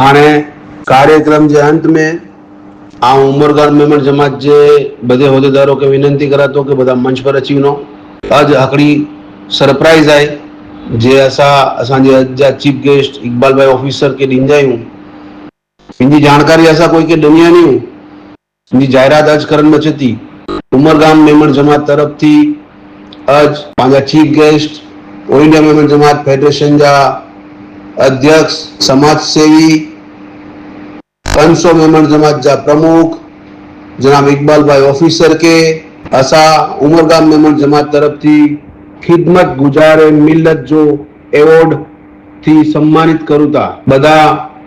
हाणे कार्यक्रम के अंत में आ उमरगाम मेमन जमात जे बधे होदेदारों के विनंती करा तो कि बधा मंच पर अची वनो। अज हिकड़ी सरप्राइज है जे असांजे अज जा चीफ गेस्ट इकबाल भाई ऑफिसर के ॾींदा आहियूं। इनकी जानकारी असां कोई के ॾिनी नहीं हूं। इनकी जायरात अज करण अचे थी। उमरगाम मेमन जमात तरफ थी अज पांजा chief guest all India Memon Jamat federation जा अध्यक्ष समाज सेवी 500 मेमन जमात जा प्रमुख जनाब इकबाल भाई ऑफिसर के असा उमरगाम मेमन जमात तरफ थी खिदमत गुजार मिल्लत जो एवॉर्ड थी सम्मानित करूं था। बधा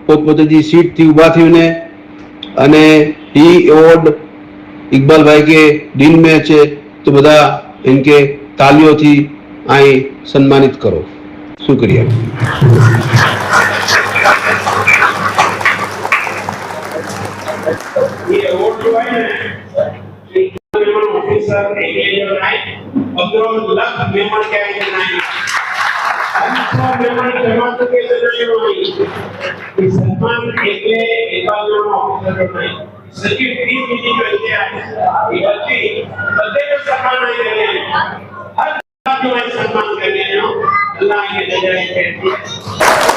पोतपोते जी सीट थी उभा थी ने अने ई एवॉर्ड इकबाल भाई के दिन में अचे तो बधा इनके तालियों थी आई सम्मानित करो। शुक्रिया। ये अवार्ड जो है मेमन ऑफिसर एक लेवल है 15 लाख मेमन के है 500 मेमन जमात के जरिए हुई सम्मान एकले इकबाल ऑफिसर को नहीं सचिव टीम की जो है ये बच्चे बदले का सम्मान है हर बात में सम्मान करने हैं अल्लाह के दर्जे पे